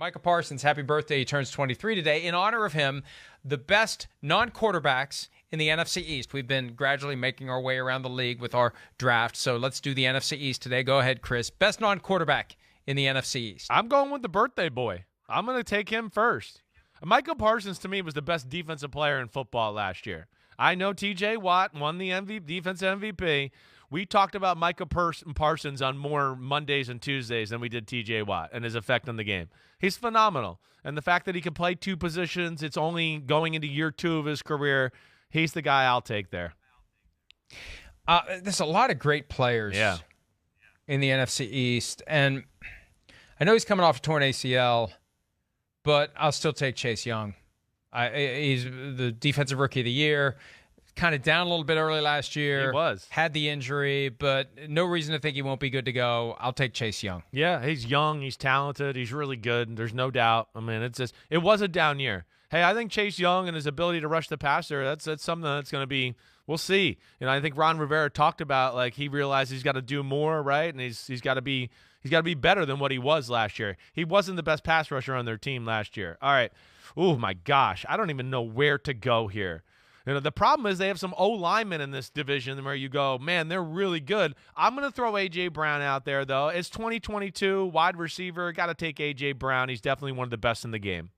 Micah Parsons, happy birthday. He turns 23 today. In honor of him, the best non-quarterbacks in the NFC East. We've been gradually making our way around the league with our draft, so let's do the NFC East today. Go ahead, Chris. Best non-quarterback in the NFC East. I'm going with the birthday boy. I'm going to take him first. Micah Parsons, to me, was the best defensive player in football last year. I know T.J. Watt won the defensive MVP. We talked about Micah Parsons on more Mondays and Tuesdays than we did T.J. Watt and his effect on the game. He's phenomenal. And the fact that he can play two positions, it's only going into year 2 of his career. He's the guy I'll take there. There's a lot of great players in the NFC East. And I know he's coming off a torn ACL, but I'll still take Chase Young. He's the defensive rookie of the year. Kind of down a little bit early last year. He was. Had the injury, but no reason to think he won't be good to go. I'll take Chase Young. Yeah, he's young. He's talented. He's really good. There's no doubt. I mean, it was a down year. Hey, I think Chase Young and his ability to rush the passer, that's something that's going to be, we'll see. You know, I think Ron Rivera talked about, like, he realized he's got to do more, right? And he's got to be better than what he was last year. He wasn't the best pass rusher on their team last year. All right. Oh, my gosh. I don't even know where to go here. You know, the problem is they have some O-linemen in this division where you go, man, they're really good. I'm going to throw A.J. Brown out there, though. It's 2022, wide receiver. Got to take A.J. Brown. He's definitely one of the best in the game.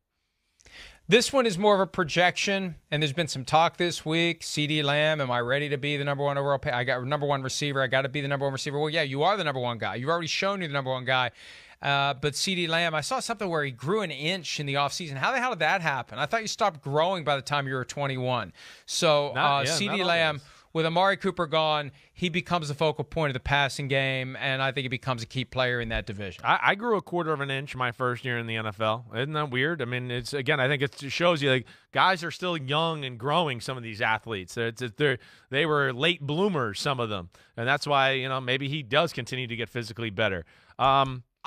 This one is more of a projection, and there's been some talk this week. CeeDee Lamb, am I ready to be the number one overall pick? I got number one receiver. I got to be the number one receiver. Well, yeah, you are the number one guy. You've already shown you're the number one guy. But CeeDee Lamb, I saw something where he grew an inch in the offseason. How the hell did that happen? I thought you stopped growing by the time you were 21. So CeeDee Lamb, with Amari Cooper gone, he becomes the focal point of the passing game, and I think he becomes a key player in that division. I grew a quarter of an inch my first year in the NFL. Isn't that weird? I mean, I think it shows you, like, guys are still young and growing, some of these athletes. They were late bloomers, some of them. And that's why, you know, maybe he does continue to get physically better.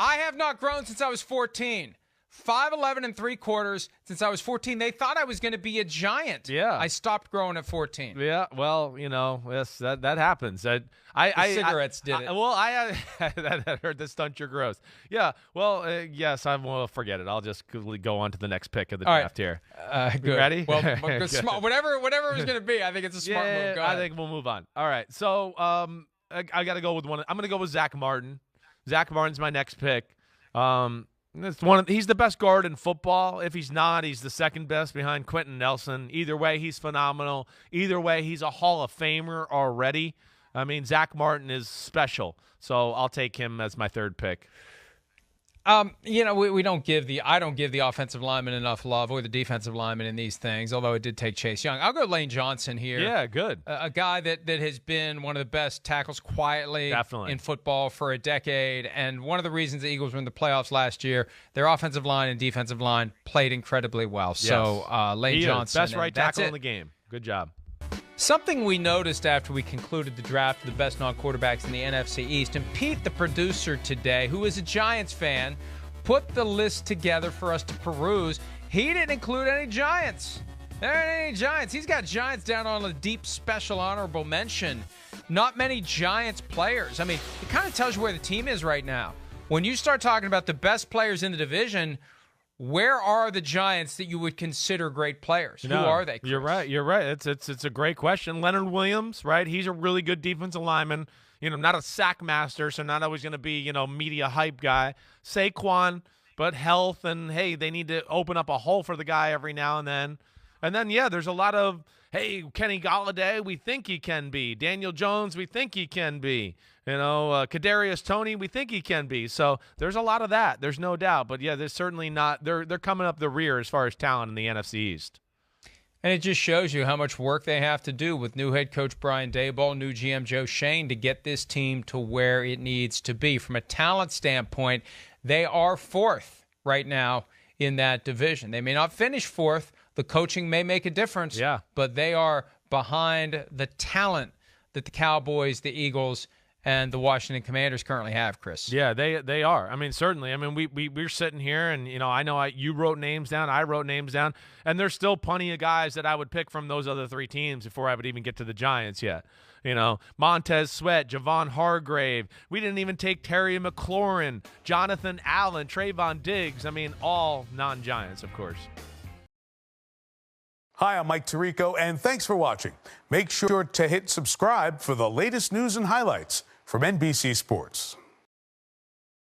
I have not grown since I was 14. 5'11 3/4 since I was 14. They thought I was going to be a giant. Yeah. I stopped growing at 14. Yeah, well, you know, yes, that happens. Cigarettes did it. That hurt the stunt your growth. Yeah, well, yes, I will forget it. I'll just go on to the next pick of the draft here. Good. You ready? Well, whatever it was going to be, I think it's a smart move. Go ahead. I think we'll move on. All right, so I got to go with one. I'm going to go with Zach Martin. Zach Martin's my next pick. He's the best guard in football. If he's not, he's the second best behind Quentin Nelson. Either way, he's phenomenal. Either way, he's a Hall of Famer already. I mean, Zach Martin is special, so I'll take him as my third pick. You know, I don't give the offensive lineman enough love, or the defensive lineman in these things, although it did take Chase Young. I'll go Lane Johnson here. Yeah, good. A guy that has been one of the best tackles quietly in football for a decade, and one of the reasons the Eagles were in the playoffs last year, their offensive line and defensive line played incredibly well. Yes. So Lane Johnson. Best right tackle in the game. Good job. Something we noticed after we concluded the draft of the best non-quarterbacks in the NFC East, and Pete, the producer today, who is a Giants fan, put the list together for us to peruse. He didn't include any Giants. There aren't any Giants. He's got Giants down on a deep special honorable mention. Not many Giants players. I mean, it kind of tells you where the team is right now. When you start talking about the best players in the division, where are the Giants that you would consider great players? Who are they, Chris? You're right. It's a great question. Leonard Williams, right? He's a really good defensive lineman. You know, not a sack master, so not always going to be, you know, media hype guy. Saquon, but health, and, hey, they need to open up a hole for the guy every now and then. And then, yeah, there's a lot of, hey, Kenny Golladay, we think he can be. Daniel Jones, we think he can be. You know, Kadarius Toney, we think he can be. So there's a lot of that. There's no doubt. But, yeah, there's certainly not – they're coming up the rear as far as talent in the NFC East. And it just shows you how much work they have to do with new head coach Brian Daboll, new GM Joe Shane, to get this team to where it needs to be. From a talent standpoint, they are fourth right now in that division. They may not finish fourth. The coaching may make a difference. Yeah. But they are behind the talent that the Cowboys, the Eagles, and the Washington Commanders currently have, Chris. Yeah, they are. I mean, certainly. I mean, we're sitting here, and I know you wrote names down, I wrote names down, and there's still plenty of guys that I would pick from those other three teams before I would even get to the Giants yet. Montez Sweat, Javon Hargrave. We didn't even take Terry McLaurin, Jonathan Allen, Trayvon Diggs. I mean, all non-Giants, of course. Hi, I'm Mike Tirico, and thanks for watching. Make sure to hit subscribe for the latest news and highlights from NBC Sports.